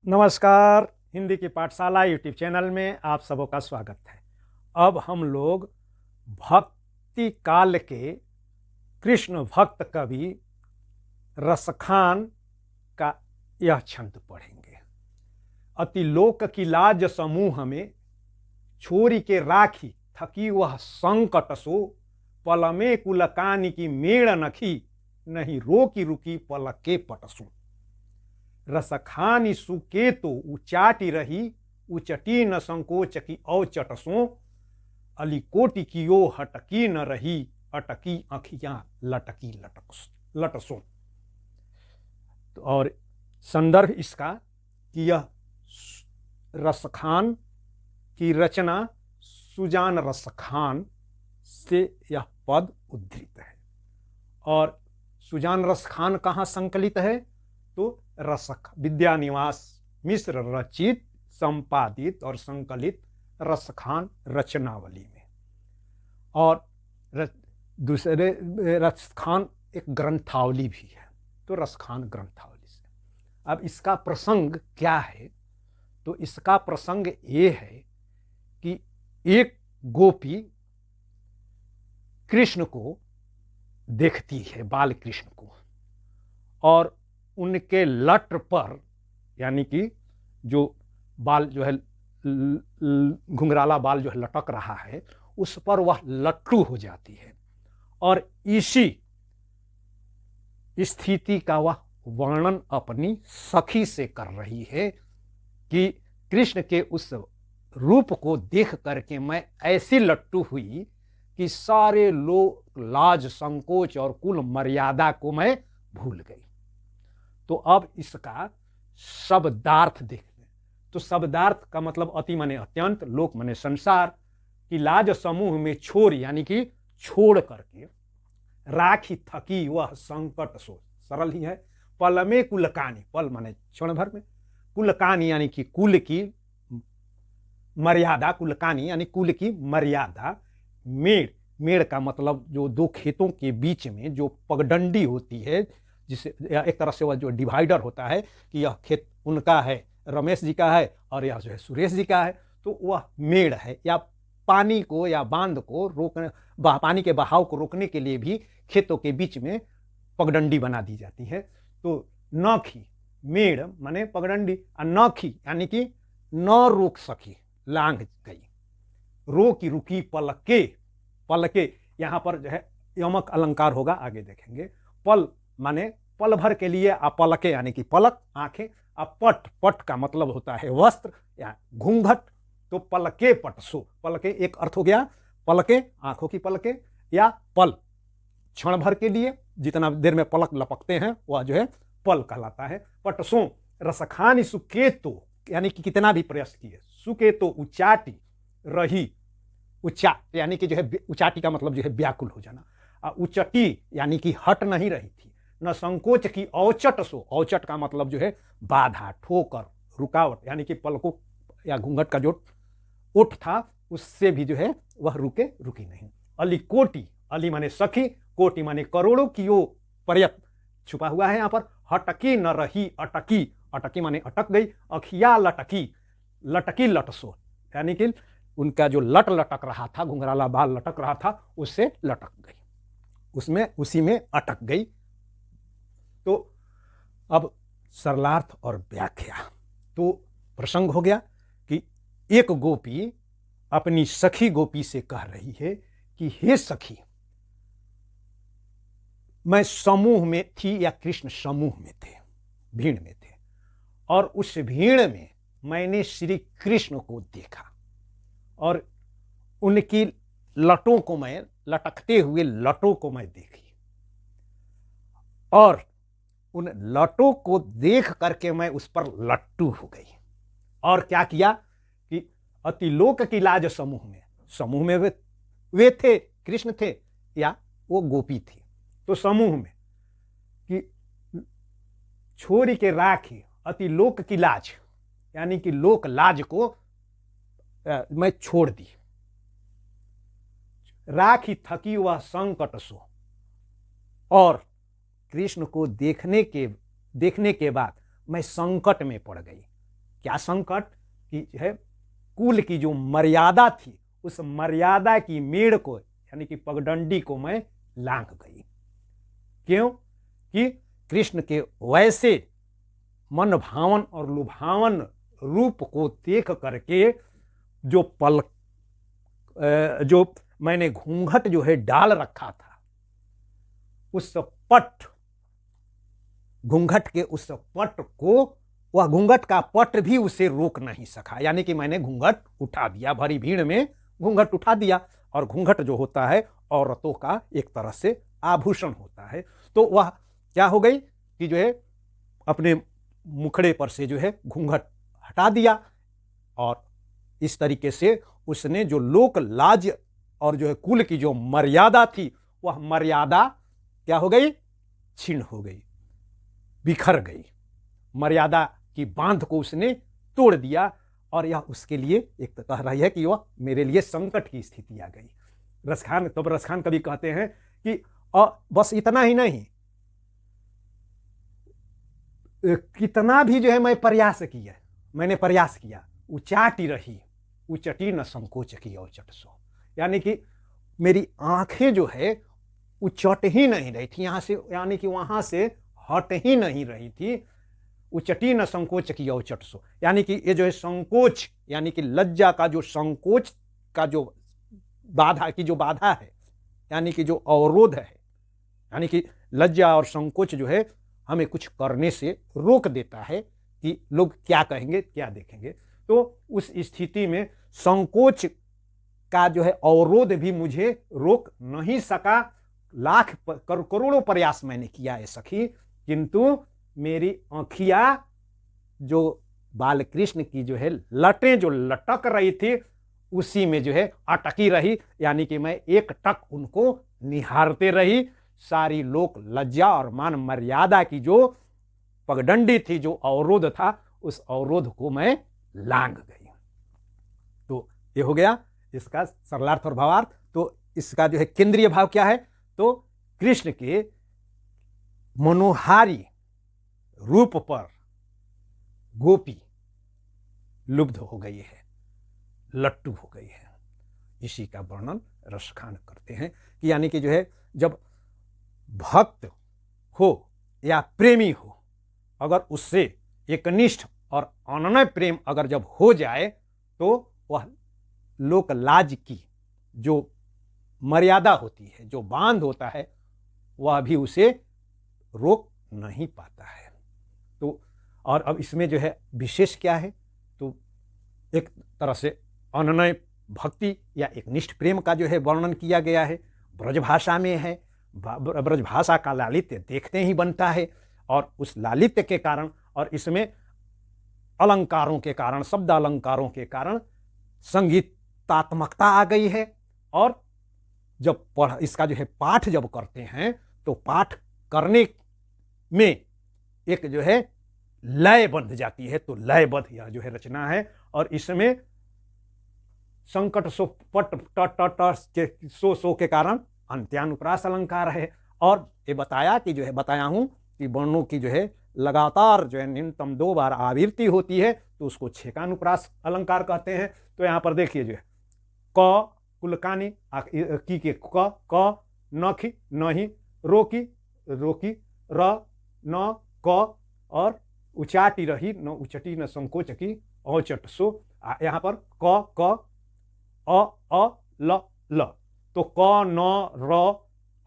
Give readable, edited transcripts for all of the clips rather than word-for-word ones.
नमस्कार। हिंदी की पाठशाला यूट्यूब चैनल में आप सबों का स्वागत है। अब हम लोग भक्ति काल के कृष्ण भक्त कवि रसखान का यह छंद पढ़ेंगे। अतिलोक की लाज समूह में छोरी के राखी थकी वह संकट सो, पल में कुलकानी की मेड़ नखी नहीं रोकी रुकी पलक के पटसू। रसखानी सुकेतो उचाटी रही उचटी न संकोच की औचटसों, अलिकोटि कियो हटकी न रही अटकी आँखियां लटकी लटसों। तो और संदर्भ इसका कि यह रसखान की रचना सुजान रसखान से यह पद उद्धृत है। और सुजान रसखान कहाँ संकलित है? तो रसख विद्यानिवास मिश्र रचित, संपादित और संकलित रसखान रचनावली में। और दूसरे रसखान एक ग्रंथावली भी है, तो रसखान ग्रंथावली से। अब इसका प्रसंग क्या है? तो इसका प्रसंग ये है कि एक गोपी कृष्ण को देखती है, बाल कृष्ण को, और उनके लट पर, यानी कि जो बाल जो है घुंघराला बाल जो है लटक रहा है, उस पर वह लट्टू हो जाती है। और इसी स्थिति का वह वर्णन अपनी सखी से कर रही है कि कृष्ण के उस रूप को देख करके मैं ऐसी लट्टू हुई कि सारे लोग लाज संकोच और कुल मर्यादा को मैं भूल गई। तो अब इसका शब्दार्थ देख लें। तो शब्दार्थ का मतलब अति माने अत्यंत, लोक माने संसार, की लाज समूह में छोड़, यानी कि छोड़ करके, राखी थकी वह संकट सो, सरल ही है, पल में कुलकानी, पल माने क्षण भर में, कुलकानी यानी कि कुल की मर्यादा, कुलकानी यानी कुल की मर्यादा, मेड़, मेड़ का मतलब जो दो खेतों के बीच में जो पगडंडी होती है, जिसे एक तरह से वह जो डिवाइडर होता है कि यह खेत उनका है, रमेश जी का है, और यह जो है सुरेश जी का है, तो वह मेड़ है। या पानी को या बांध को रोकने, पानी के बहाव को रोकने के लिए भी खेतों के बीच में पगडंडी बना दी जाती है। तो नखी, मेड़ माने पगडंडी, और नखी यानी कि न रोक सकी, लांघ गई, रोकी रुकी पलके, पलके यहाँ पर जो है यमक अलंकार होगा, आगे देखेंगे। पल माने पल भर के लिए, आ पलके यानी कि पलक, आंखें, आ पट, पट का मतलब होता है वस्त्र या घूंघट, तो पलके पटसो, पलके एक अर्थ हो गया पलके, आंखों की पलके, या पल क्षण भर के लिए, जितना देर में पलक लपकते हैं वह जो है पल कहलाता है। पटसो रसखानी सुकेतो, यानी कि कितना भी प्रयास किए, सुकेतो उचाटी रही, उचाट यानी कि जो है उचाटी का मतलब जो है व्याकुल हो जाना, उचटी यानी कि हट नहीं रही थी, न संकोच की औचट सो, औचट का मतलब जो है बाधा, ठोकर, रुकावट, यानी कि पलकों या घूंघट का जो ओठ था उससे भी जो है वह रुकी नहीं। अलिकोटि, अली माने सखी, कोटि माने करोड़ों की ओ पर्यत छुपा हुआ है यहाँ पर, हटकी न रही अटकी, अटकी माने अटक गई, अखिया लटकी, लटकी लटसो, यानी कि उनका जो लट लटक रहा था, घुंघराला बाल लटक रहा था, उससे लटक गई, उसमें उसी में अटक गई। तो अब सरलार्थ और व्याख्या। तो प्रसंग हो गया कि एक गोपी अपनी सखी गोपी से कह रही है कि हे सखी, मैं समूह में थी, या कृष्ण समूह में थे, भीड़ में थे, और उस भीड़ में मैंने श्री कृष्ण को देखा, और उनकी लटों को मैं, लटकते हुए लटों को मैं देखी, और उन लटों को देख करके मैं उस पर लट्टू हो गई। और क्या किया कि अतिलोक की लाज समूह में, समूह में वे थे, कृष्ण थे या वो गोपी थी, तो समूह में कि छोरी के राखी अतिलोक की लाज, यानी कि लोक लाज को मैं छोड़ दी, राखी थकी वह संकट सो, और कृष्ण को देखने के बाद मैं संकट में पड़ गई। क्या संकट कि जो है कुल की जो मर्यादा थी, उस मर्यादा की मेड़ को यानी कि पगडंडी को मैं लांघ गई। क्यों? कि कृष्ण के वैसे मन भावन और लुभावन रूप को देख करके जो मैंने घूंघट जो है डाल रखा था, उस पट, घूंघट के उस पट को, वह घूंघट का पट भी उसे रोक नहीं सका। यानी कि मैंने घूंघट उठा दिया, भरी भीड़ में घूंघट उठा दिया। और घूंघट जो होता है औरतों का एक तरह से आभूषण होता है, तो वह क्या हो गई कि जो है अपने मुखड़े पर से जो है घूंघट हटा दिया। और इस तरीके से उसने जो लोक लाज और जो है कुल की जो मर्यादा थी, वह मर्यादा क्या हो गई? छीन हो गई, बिखर गई। मर्यादा की बांध को उसने तोड़ दिया। और यह उसके लिए एक तो कह रही है कि वह मेरे लिए संकट की स्थिति आ गई। रसखान कभी कहते हैं कि बस इतना ही नहीं, कितना भी जो है मैंने प्रयास किया, उचाटी रही, उचटी न संकोच की औचट सो। यानी कि मेरी आंखें जो है उचट ही नहीं रही थी यहां से, यानी कि वहां से हट ही नहीं रही थी। उचटी न संकोच की औचट सो, यानी कि ये जो है संकोच, यानी कि लज्जा का जो संकोच का जो बाधा है, यानी कि जो अवरोध है, यानी कि लज्जा और संकोच जो है हमें कुछ करने से रोक देता है कि लोग क्या कहेंगे, क्या देखेंगे। तो उस स्थिति में संकोच का जो है अवरोध भी मुझे रोक नहीं सका। लाख करोड़ों प्रयास मैंने किया है सखी, किंतु मेरी आँखियां जो बाल कृष्ण की जो है लटें जो लटक रही थी, उसी में जो है अटकी रही। यानी कि मैं एक टक उनको निहारते रही। सारी लोक लज्जा और मान मर्यादा की जो पगडंडी थी, जो अवरोध था, उस अवरोध को मैं लांघ गई। तो ये हो गया इसका सरलार्थ और भावार्थ। तो इसका जो है केंद्रीय भाव क्या है? तो कृष्ण के मनोहारी रूप पर गोपी लुब्ध हो गई है, लट्टू हो गई है। इसी का वर्णन रसखान करते हैं कि यानी कि जो है जब भक्त हो या प्रेमी हो, अगर उससे एकनिष्ठ और अनन्य प्रेम अगर जब हो जाए, तो वह लोक लाज की जो मर्यादा होती है, जो बांध होता है, वह भी उसे रोक नहीं पाता है। तो और अब इसमें जो है विशेष क्या है? तो एक तरह से अनन्य भक्ति या एकनिष्ठ प्रेम का जो है वर्णन किया गया है, ब्रजभाषा में है। ब्रजभाषा का लालित्य देखते ही बनता है, और उस लालित्य के कारण और इसमें अलंकारों के कारण, शब्द अलंकारों के कारण संगीतात्मकता आ गई है। और जब इसका जो है पाठ जब करते हैं, तो पाठ करने में एक जो है लय बंध जाती है। तो लयबद्ध यह जो है रचना है। और इसमें संकट सो पट ट सो के कारण अंत्यानुप्रास अलंकार है। और ये बताया कि जो है बताया हूं कि वर्णों की जो है लगातार जो है न्यूनतम 2 बार आवृत्ति होती है, तो उसको छेकानुप्रास अलंकार कहते हैं। तो यहां पर देखिए जो है क कुलकानी की के क नखी नहीं, रोकी रोकी, र न क, और उचाटी रही, न उचटी न संकोच की औचट सो। यहाँ पर क अ ल ल, तो क न र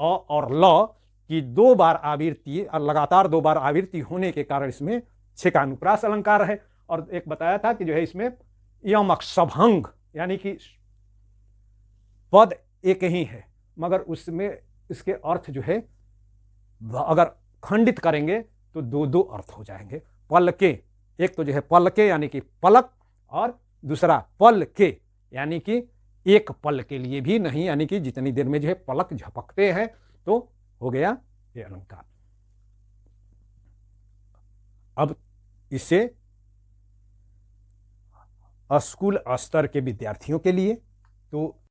अ और ल की 2 बार आवृत्ति और लगातार 2 बार आवृत्ति होने के कारण इसमें छेकानुप्रास अलंकार है। और एक बताया था कि जो है इसमें यमक सभंग, यानी कि पद एक ही है, मगर उसमें इसके अर्थ जो है अगर खंडित करेंगे तो 2 अर्थ हो जाएंगे। पल के, एक तो जो है पल के यानी कि पलक, और दूसरा पल के यानी कि एक पल के लिए भी नहीं, यानी कि जितनी देर में जो है पलक झपकते हैं, तो हो गया ये अलंकार। अब इसे स्कूल स्तर के विद्यार्थियों के लिए तो